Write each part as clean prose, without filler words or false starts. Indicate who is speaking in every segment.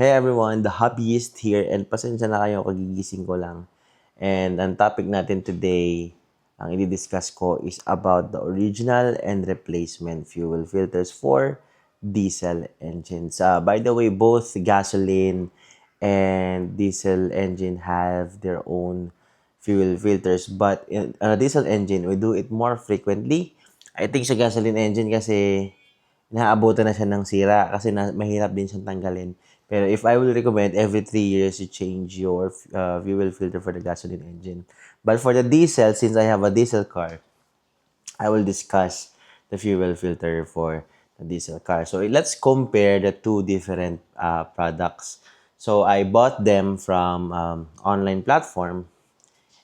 Speaker 1: Hey everyone, the hobbyist here and pasensya na kayo, kagigising ko lang. And ang topic natin today, ang i-discuss ko is about the original and replacement fuel filters for diesel engines. By the way, both gasoline and diesel engine have their own fuel filters. But in a diesel engine, we do it more frequently. I think sa gasoline engine kasi naabutan na siya ng sira kasi mahirap din siyang tanggalin. Pero if I will recommend, every 3 years you change your fuel filter for the gasoline engine. But for the diesel, since I have a diesel car, I will discuss the fuel filter for the diesel car. So let's compare the two different products. So I bought them from online platform,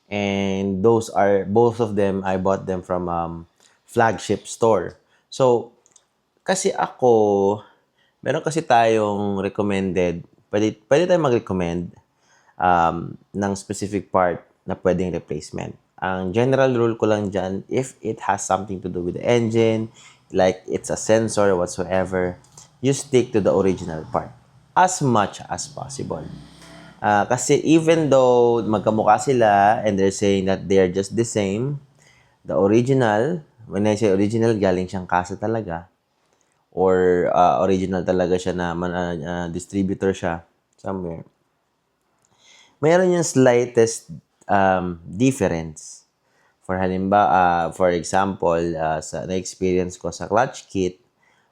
Speaker 1: and those are both of them. I bought them from flagship store. So kasi ako, meron kasi tayong recommended, pwede tayong mag-recommend ng specific part na pwedeng replacement. Ang general rule ko lang dyan, if it has something to do with the engine, like it's a sensor or whatsoever, you stick to the original part as much as possible. Kasi even though magkamukha sila and they're saying that they're just the same, the original, when I say original, galing siyang kasa talaga, or original talaga siya na distributor siya somewhere, mayroon yung slightest difference. For example, sa na-experience ko sa clutch kit,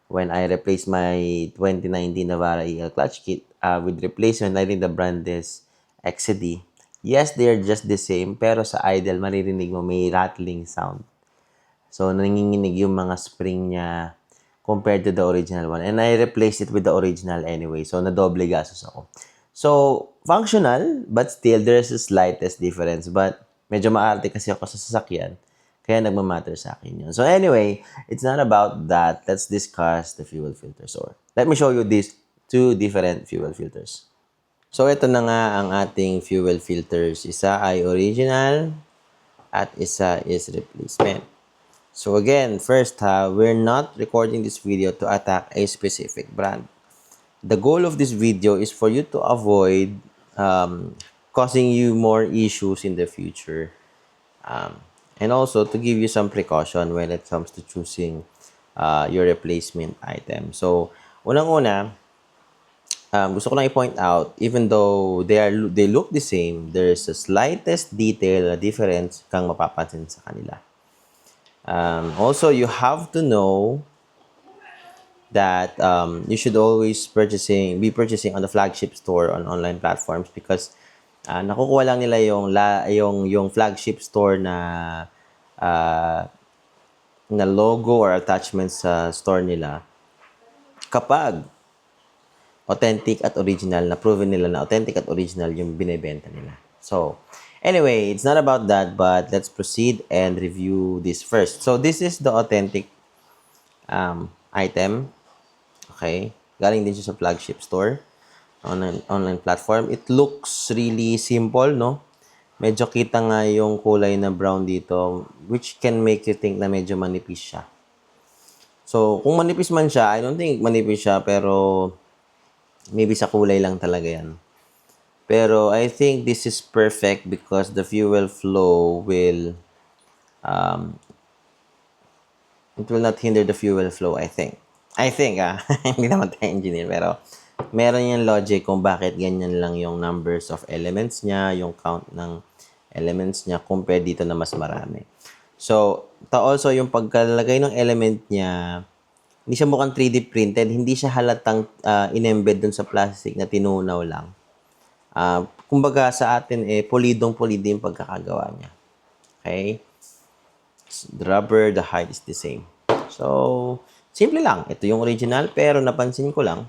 Speaker 1: when I replaced my 2019 Navara EL clutch kit with replacement, I think the brand is XCD. Yes, they're just the same, pero sa idle, maririnig mo may rattling sound. So, nanginginig yung mga spring niya compared to the original one. And I replaced it with the original anyway. So, nadoble gastos ako. So, functional, but still, there's a slightest difference. But, medyo maarte kasi ako sa sasakyan. Kaya nagmamatter sa akin yun. So, anyway, it's not about that. Let's discuss the fuel filters. Or, let me show you these two different fuel filters. So, ito na nga ang ating fuel filters. Isa ay original at isa is replacement. So again, first, we're not recording this video to attack a specific brand. The goal of this video is for you to avoid causing you more issues in the future. And also to give you some precaution when it comes to choosing your replacement item. So, unang-una, gusto ko lang i-point out, even though they look the same, there's a slightest detail difference kang mapapansin sa kanila. Also, you have to know that you should always be purchasing on the flagship store on online platforms because nakukuha lang nila yung flagship store na logo or attachment sa store nila kapag authentic at original, na proven nila na authentic at original yung binebenta nila. So, anyway, it's not about that, but let's proceed and review this first. So, this is the authentic item. Okay? Galing din siya sa flagship store, online platform. It looks really simple, no? Medyo kita nga yung kulay na brown dito, which can make you think na medyo manipis siya. So, kung manipis man siya, I don't think manipis siya, pero maybe sa kulay lang talaga yan. Pero I think this is perfect because the fuel flow will it will not hinder the fuel flow, I think. Hindi naman tayo engineer, pero meron yung logic kung bakit ganyan lang yung numbers of elements niya, yung count ng elements niya compared dito na mas marami. So, also yung pagkalagay ng element niya, hindi siya mukhang 3D printed, hindi siya halatang in-embed dun sa plastic na tinunaw lang. Kumbaga sa atin, polidong-polido yung pagkakagawa niya. Okay? The rubber, the height is the same. So, simple lang. Ito yung original, pero napansin ko lang,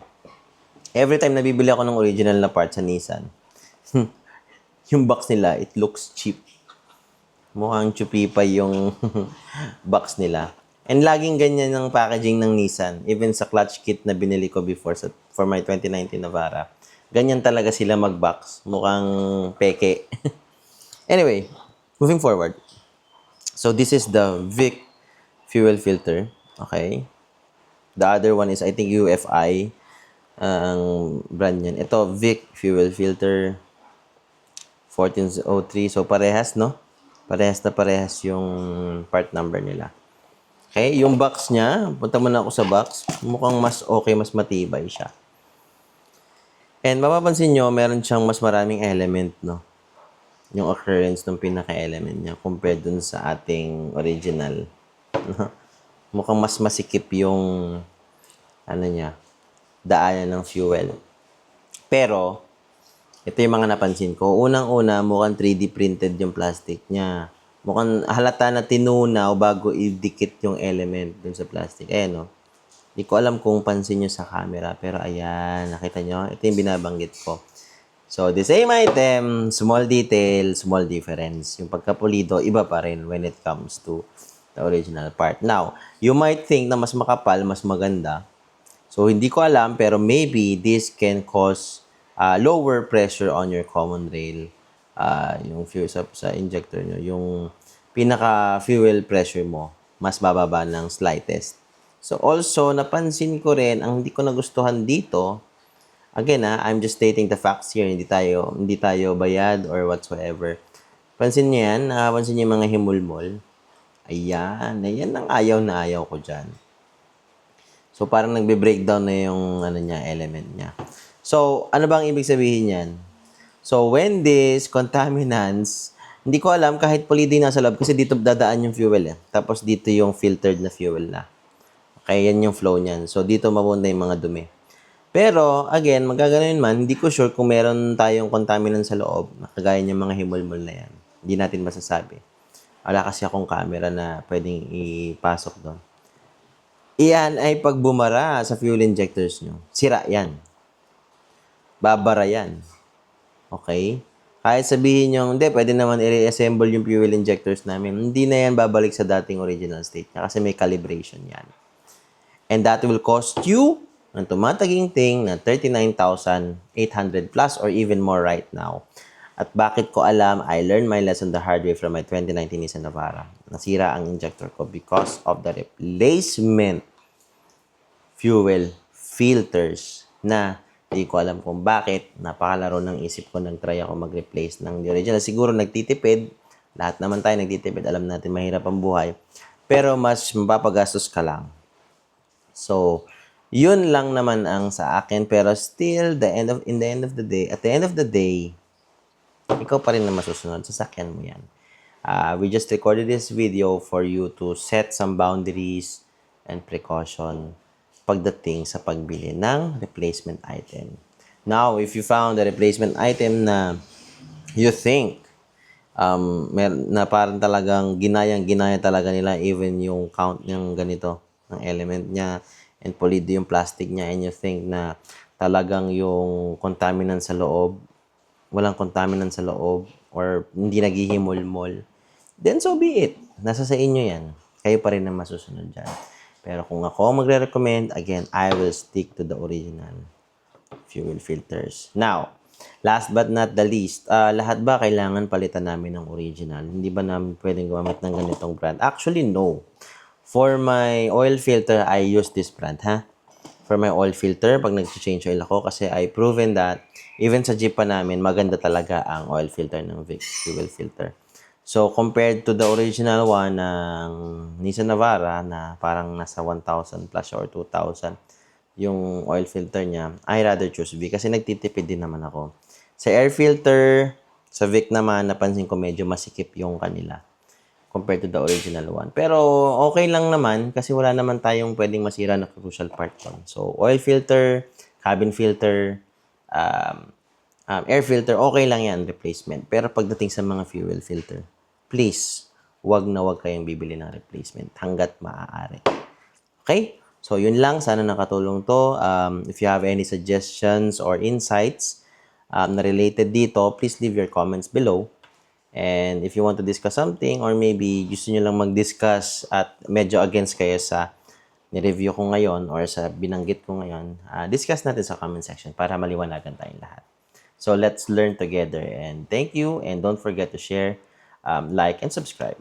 Speaker 1: every time nabibili ako ng original na part sa Nissan, yung box nila, it looks cheap. Mukhang chupipay yung box nila. And laging ganyan ang packaging ng Nissan. Even sa clutch kit na binili ko before for my 2019 Navara. Ganyan talaga sila mag-box. Mukhang peke. Anyway, moving forward. So, this is the Vic fuel filter. Okay? The other one is, I think, UFI. ang brand niyan. Ito, Vic fuel filter 1403. So, parehas, no? Parehas na parehas yung part number nila. Okay, yung box niya, punta muna ako sa box. Mukhang mas okay, mas matibay siya. And mapapansin nyo, meron siyang mas maraming element, no? Yung occurrence ng pinaka-element niya compared dun sa ating original. Mukhang mas masikip yung ano niya, daanan ng fuel. Pero, ito yung mga napansin ko. Unang-una, mukhang 3D printed yung plastic niya. Mukhang halata na tinunaw bago idikit yung element dun sa plastic. Ayan, no? Hindi ko alam kung pansin nyo sa camera. Pero ayan, nakita nyo? Ito yung binabanggit ko. So, the same item, small detail, small difference. Yung pagkapulido, iba pa rin when it comes to the original part. Now, you might think na mas makapal, mas maganda. So, hindi ko alam, pero maybe this can cause lower pressure on your common rail. Yung fuel sa injector nyo, yung pinaka-fuel pressure mo, mas bababa ng slightest. So, also, napansin ko rin, ang hindi ko nagustuhan dito, again, I'm just stating the facts here. Hindi tayo bayad or whatsoever. Pansin niyo yan? Pansin niyo yung mga himulmol? Ayan. Ayan ang ayaw na ayaw ko dyan. So, parang nagbe-breakdown na yung element niya. So, ano bang ibig sabihin yan? So, when these contaminants, hindi ko alam kahit pulido yung nasa loob kasi dito dadaan yung fuel eh. Tapos dito yung filtered na fuel na. Okay, yan yung flow niyan. So, dito mapunta yung mga dumi. Pero, again, magagano'n man, hindi ko sure kung meron tayong contaminant sa loob, kagaya ng mga himulmol na yan. Hindi natin masasabi. Wala kasi akong camera na pwedeng ipasok doon. Iyan ay pag bumara sa fuel injectors nyo. Sira yan. Babara yan. Okay? Kahit sabihin nyo, hindi, pwede naman i-reassemble yung fuel injectors namin. Hindi na yan babalik sa dating original state niya kasi may calibration yan. And that will cost you ang tumataginting na 39,800 plus or even more right now. At bakit ko alam, I learned my lesson the hard way from my 2019 Nissan Navara. Nasira ang injector ko because of the replacement fuel filters na hindi ko alam kung bakit. Napakalaro ng isip ko, nag-try ako mag-replace ng original. Siguro nagtitipid. Lahat naman tayo nagtitipid. Alam natin mahirap ang buhay. Pero mas mapapagastos ka lang. So, yun lang naman ang sa akin, pero still in the end of the day, ikaw pa rin na masusunod, sasakyan mo yan. We just recorded this video for you to set some boundaries and precaution pagdating sa pagbili ng replacement item. Now, if you found a replacement item na you think na parang talagang ginaya talaga nila even yung count ng ganito, ng element niya, and pulido yung plastic niya, and you think na talagang yung contaminant sa loob, walang contaminant sa loob, or hindi naghihimol-mol, then so be it. Nasa sa inyo yan. Kayo pa rin na masusunod dyan. Pero kung ako magre-recommend, again, I will stick to the original fuel filters. Now, last but not the least, lahat ba kailangan palitan namin ng original? Hindi ba namin pwedeng gumamit ng ganitong brand? Actually, no. For my oil filter, I use this brand, For my oil filter, pag nag-change oil ako, kasi I proven that even sa Jeep pa namin, maganda talaga ang oil filter ng Vic fuel filter. So, compared to the original one ng Nissan Navara na parang nasa 1,000 plus or 2,000 yung oil filter niya, I rather choose Vic kasi nagtitipid din naman ako. Sa air filter, sa Vic naman, napansin ko medyo masikip yung kanila compared to the original one. Pero okay lang naman kasi wala naman tayong pwedeng masira na crucial part doon. So, oil filter, cabin filter, air filter, okay lang yan, replacement. Pero pagdating sa mga fuel filter, please, wag na wag kayong bibili ng replacement hanggat maaari. Okay? So, yun lang. Sana nakatulong to. If you have any suggestions or insights na related dito, please leave your comments below. And if you want to discuss something or maybe gusto nyo lang mag-discuss at medyo against kayo sa ni-review ko ngayon or sa binanggit ko ngayon, discuss natin sa comment section para maliwanagan tayong lahat. So let's learn together, and thank you, and don't forget to share, like, and subscribe.